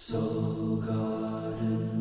Soul Garden.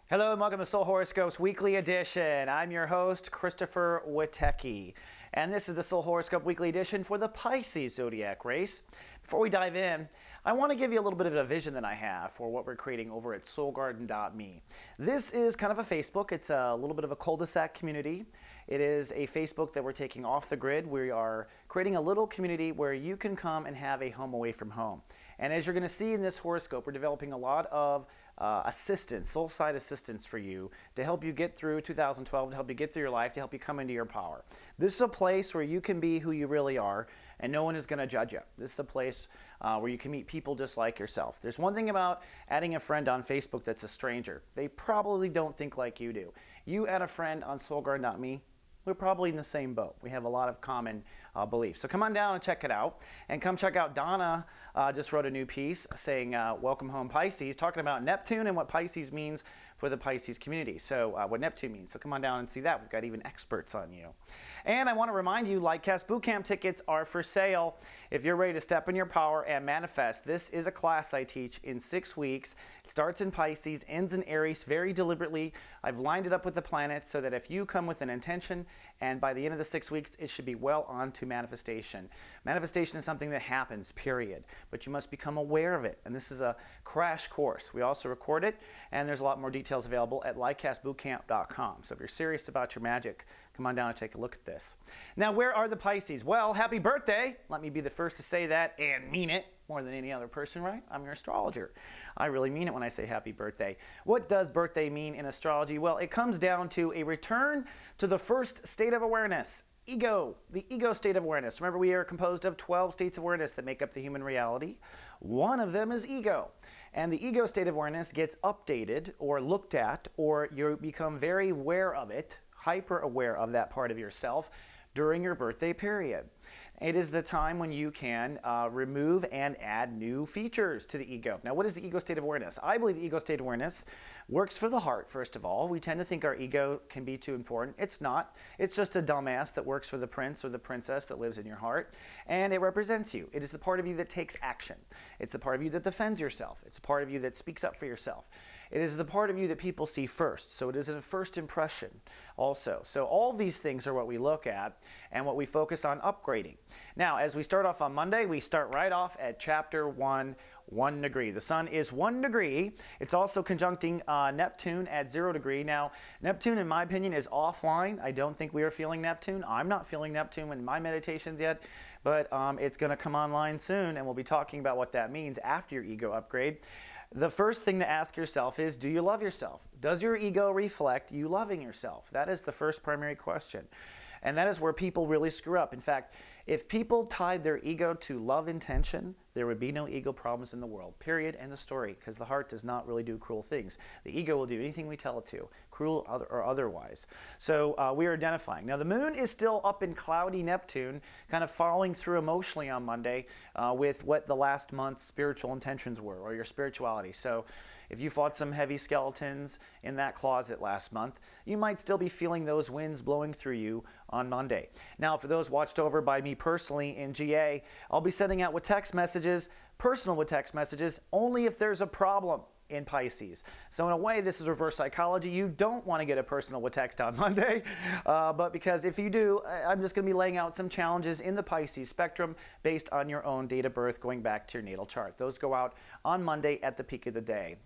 Hello and welcome to Soul Horoscopes Weekly Edition. I'm your host, Christopher Witecki, and this is the Soul Horoscope Weekly Edition for the Pisces zodiac race. Before we dive in, I want to give you a little bit of a vision that I have for what we're creating over at soulgarden.me. This is kind of a Facebook. It's a little bit of a cul-de-sac community. It is a Facebook that we're taking off the grid. We are creating a little community where you can come and have a home away from home. And as you're going to see in this horoscope, we're developing a lot of assistance, soul side assistance for you to help you get through 2012, to help you get through your life, to help you come into your power. This is a place where you can be who you really are and no one is going to judge you. This is a place where you can meet people just like yourself. There's one thing about adding a friend on Facebook that's a stranger. They probably don't think like you do. You add a friend on soulgarden.me, we're probably in the same boat. We have a lot of common beliefs. So come on down and check it out. And come check out Donna just wrote a new piece saying, welcome home Pisces, talking about Neptune and what Pisces means for the Pisces community. So what Neptune means. So come on down and see that. We've got even experts on you. And I want to remind you, Lightcast Bootcamp tickets are for sale. If you're ready to step in your power and manifest, this is a class I teach in 6 weeks. It starts in Pisces, ends in Aries very deliberately. I've lined it up with the planets so that if you come with an intention, and by the end of the 6 weeks, it should be well on to manifestation. Manifestation is something that happens, period. But you must become aware of it. And this is a crash course. We also record it, and there's a lot more details available at lightcastbootcamp.com. So if you're serious about your magic, come on down and take a look at this. Now, where are the Pisces? Well, happy birthday. Let me be the first to say that and mean it more than any other person, right? I'm your astrologer. I really mean it when I say happy birthday. What does birthday mean in astrology? Well, it comes down to a return to the first state of awareness. Ego, the ego state of awareness. Remember, we are composed of 12 states of awareness that make up the human reality. One of them is ego. And the ego state of awareness gets updated or looked at, or you become very aware of it, hyper aware of that part of yourself during your birthday period. It is the time when you can remove and add new features to the ego. Now, what is the ego state of awareness? I believe the ego state of awareness works for the heart, first of all. We tend to think our ego can be too important. It's not. It's just a dumbass that works for the prince or the princess that lives in your heart, and it represents you. It is the part of you that takes action. It's the part of you that defends yourself. It's the part of you that speaks up for yourself. It is the part of you that people see first. So it is a first impression also. So all these things are what we look at and what we focus on upgrading. Now, as we start off on Monday, we start right off at chapter 1, 1 degree. The sun is 1 degree. It's also conjuncting Neptune at 0 degree. Now, Neptune, in my opinion, is offline. I don't think we are feeling Neptune. I'm not feeling Neptune in my meditations yet, but it's going to come online soon, and we'll be talking about what that means after your ego upgrade. The first thing to ask yourself is, do you love yourself? Does your ego reflect you loving yourself? That is the first primary question. And that is where people really screw up. In fact, if people tied their ego to love intention, there would be no ego problems in the world, period, end of story, because the heart does not really do cruel things. The ego will do anything we tell it to, cruel or otherwise. So we are identifying. Now, the moon is still up in cloudy Neptune, kind of following through emotionally on Monday with what the last month's spiritual intentions were, or your spirituality. So if you fought some heavy skeletons in that closet last month, you might still be feeling those winds blowing through you on Monday. Now, for those watched over by me personally in GA, I'll be sending out with text messages, personal with text messages, only if there's a problem in Pisces. So in a way, this is reverse psychology. You don't want to get a personal with text on Monday, but because if you do, I'm just going to be laying out some challenges in the Pisces spectrum based on your own date of birth going back to your natal chart. Those go out on Monday at the peak of the day.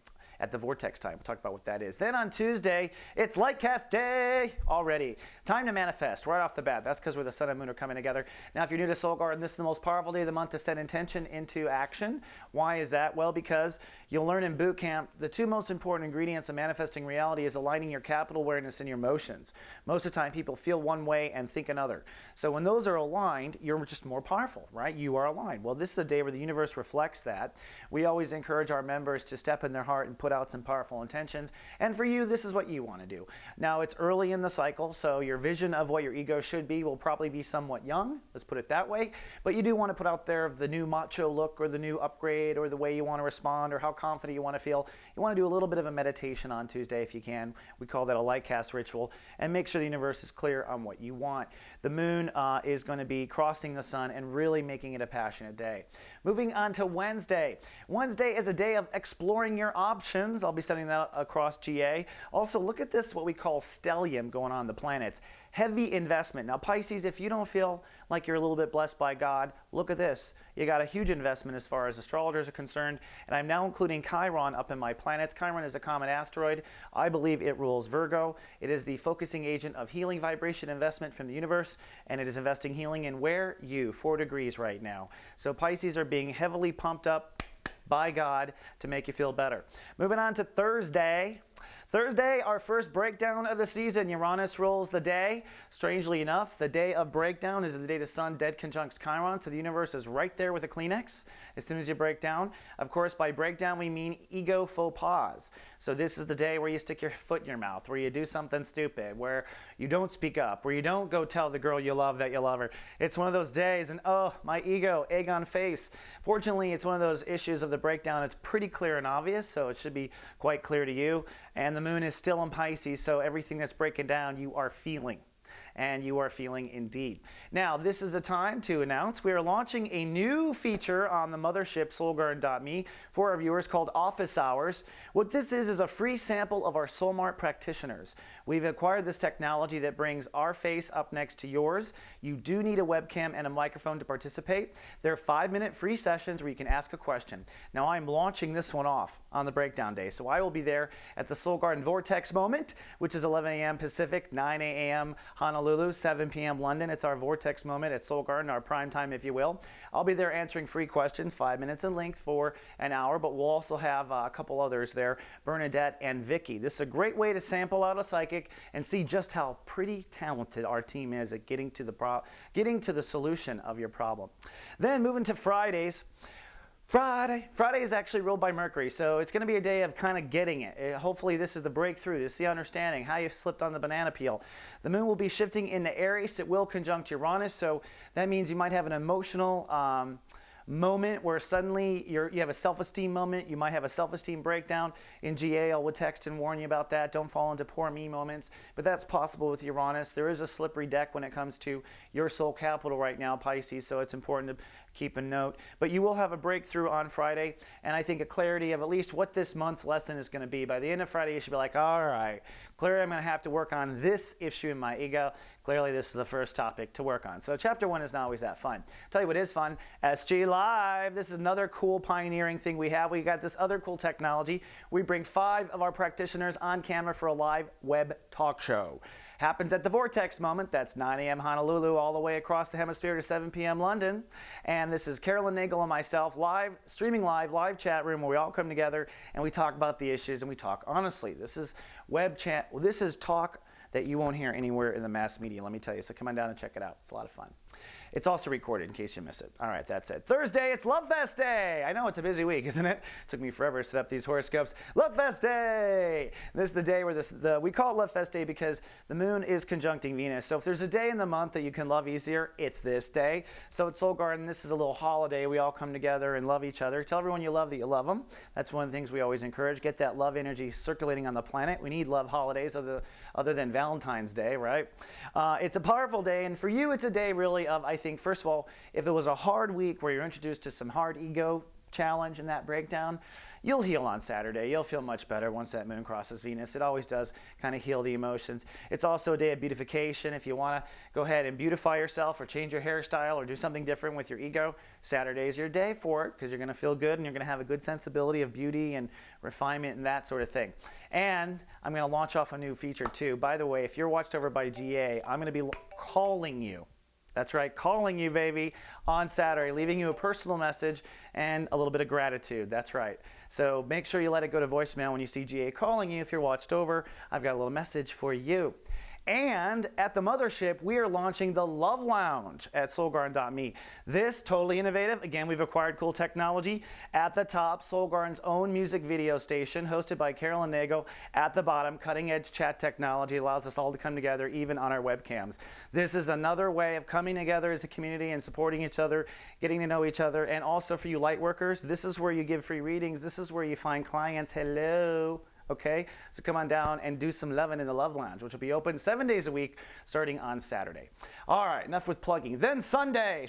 at the vortex time. We'll talk about what that is. Then on Tuesday, it's light cast day already. Time to manifest right off the bat. That's because where the sun and moon are coming together. Now, if you're new to Soul Garden, this is the most powerful day of the month to set intention into action. Why is that? Well, because you'll learn in boot camp the two most important ingredients of manifesting reality is aligning your capital awareness and your emotions. Most of the time, people feel one way and think another. So when those are aligned, you're just more powerful, right? You are aligned. Well, this is a day where the universe reflects that. We always encourage our members to step in their heart and put out some powerful intentions. And for you, this is what you want to do. Now, it's early in the cycle, so your vision of what your ego should be will probably be somewhat young. Let's put it that way. But you do want to put out there the new macho look or the new upgrade or the way you want to respond or how confident you want to feel. You want to do a little bit of a meditation on Tuesday if you can. We call that a light cast ritual. And make sure the universe is clear on what you want. The moon is going to be crossing the sun and really making it a passionate day. Moving on to Wednesday. Wednesday is a day of exploring your options. I'll be sending that across GA. Also, look at this, what we call stellium going on in the planets. Heavy investment. Now, Pisces, if you don't feel like you're a little bit blessed by God, look at this. You got a huge investment as far as astrologers are concerned, and I'm now including Chiron up in my planets. Chiron is a common asteroid. I believe it rules Virgo. It is the focusing agent of healing vibration investment from the universe, and it is investing healing in where? You, 4 degrees right now. So Pisces are being heavily pumped up by God to make you feel better. Moving on to Thursday. Thursday, our first breakdown of the season. Uranus rules the day. Strangely enough, the day of breakdown is the day the sun dead conjuncts Chiron, so the universe is right there with a Kleenex as soon as you break down. Of course, by breakdown, we mean ego faux pas. So this is the day where you stick your foot in your mouth, where you do something stupid, where you don't speak up, where you don't go tell the girl you love that you love her. It's one of those days, and oh, my ego, egg on face. Fortunately, it's one of those issues of the breakdown. It's pretty clear and obvious, so it should be quite clear to you. And the moon is still in Pisces, so everything that's breaking down, you are feeling. And you are feeling indeed. Now, this is a time to announce we are launching a new feature on the mothership, soulgarden.me, for our viewers called Office Hours. What this is a free sample of our Soulmart practitioners. We've acquired this technology that brings our face up next to yours. You do need a webcam and a microphone to participate. They're 5-minute free sessions where you can ask a question. Now, I'm launching this one off on the breakdown day, so I will be there at the Soul Garden Vortex moment, which is 11 a.m. Pacific, 9 a.m. Honolulu, 7 p.m. London. It's our Vortex moment at Soul Garden, our prime time, if you will. I'll be there answering free questions, 5 minutes in length for an hour, but we'll also have a couple others there, Bernadette and Vicky. This is a great way to sample out a psychic and see just how pretty talented our team is at getting to the solution of your problem. Then moving to Fridays. Friday is actually ruled by Mercury, so it's going to be a day of kind of getting it. Hopefully this is the breakthrough, this is the understanding, how you slipped on the banana peel. The moon will be shifting into Aries. It will conjunct Uranus, so that means you might have an emotional moment where suddenly you have a self-esteem moment. You might have a self-esteem breakdown. In GA, I will text and warn you about that. Don't fall into poor me moments, but that's possible with Uranus. There is a slippery deck when it comes to your soul capital right now, Pisces, so it's important to keep a note. But you will have a breakthrough on Friday, and I think a clarity of at least what this month's lesson is going to be. By the end of Friday, you should be like, all right, clearly I'm going to have to work on this issue in my ego. Clearly, this is the first topic to work on. So chapter 1 is not always that fun. I'll tell you what is fun, SG Live. This is another cool pioneering thing we have. We got this other cool technology. We bring 5 of our practitioners on camera for a live web talk show. Happens at the Vortex moment. That's 9 a.m. Honolulu all the way across the hemisphere to 7 p.m. London. And this is Carolyn Nagel and myself live, streaming live chat room where we all come together and we talk about the issues and we talk honestly. This is web chat. Well, this is talk that you won't hear anywhere in the mass media, let me tell you. So come on down and check it out. It's a lot of fun. It's also recorded in case you miss it. All right, that's it. Thursday, it's Love Fest Day. I know it's a busy week, isn't it? It took me forever to set up these horoscopes. Love Fest Day. This is the day where we call it Love Fest Day because the moon is conjuncting Venus. So if there's a day in the month that you can love easier, it's this day. So at Soul Garden, this is a little holiday. We all come together and love each other. Tell everyone you love that you love them. That's one of the things we always encourage. Get that love energy circulating on the planet. We need love holidays other than Valentine's Day, right? It's a powerful day, and for you, it's a day really of, I think, first of all, if it was a hard week where you're introduced to some hard ego challenge and that breakdown, You'll heal on Saturday. You'll feel much better once that moon crosses Venus. It always does kind of heal the emotions. It's also a day of beautification. If you want to go ahead and beautify yourself or change your hairstyle or do something different with your ego, Saturday is your day for it because you're going to feel good and you're going to have a good sensibility of beauty and refinement and that sort of thing. And I'm going to launch off a new feature too. By the way, if you're watched over by GA, I'm going to be calling you. That's right, calling you, baby, on Saturday, leaving you a personal message and a little bit of gratitude. That's right. So make sure you let it go to voicemail when you see GA calling you. If you're watched over, I've got a little message for you. And at the mothership, we are launching the Love Lounge at soulgarden.me. This totally innovative. Again, we've acquired cool technology. At the top, Soul Garden's own music video station, hosted by Carolyn Nagel. At the bottom, cutting-edge chat technology allows us all to come together, even on our webcams. This is another way of coming together as a community and supporting each other, getting to know each other. And also for you light workers, this is where you give free readings. This is where you find clients. Hello. Okay, so come on down and do some loving in the Love Lounge, which will be open 7 days a week starting on Saturday. All right, enough with plugging. Then Sunday,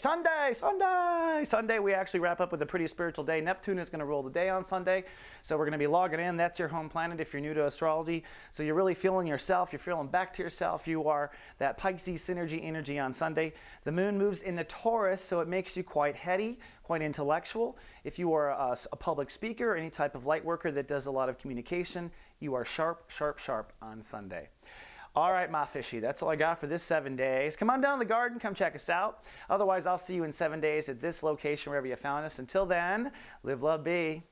we actually wrap up with a pretty spiritual day. Neptune is going to rule the day on Sunday, so we're going to be logging in. That's your home planet if you're new to astrology. So you're really feeling yourself. You're feeling back to yourself. You are that Pisces synergy energy on Sunday. The moon moves into Taurus, so it makes you quite heady, quite intellectual. If you are a public speaker or any type of light worker that does a lot of communication, you are sharp, sharp, sharp on Sunday. All right, my fishy, that's all I got for this 7 days. Come on down to the garden, come check us out. Otherwise, I'll see you in 7 days at this location, wherever you found us. Until then, live, love, be.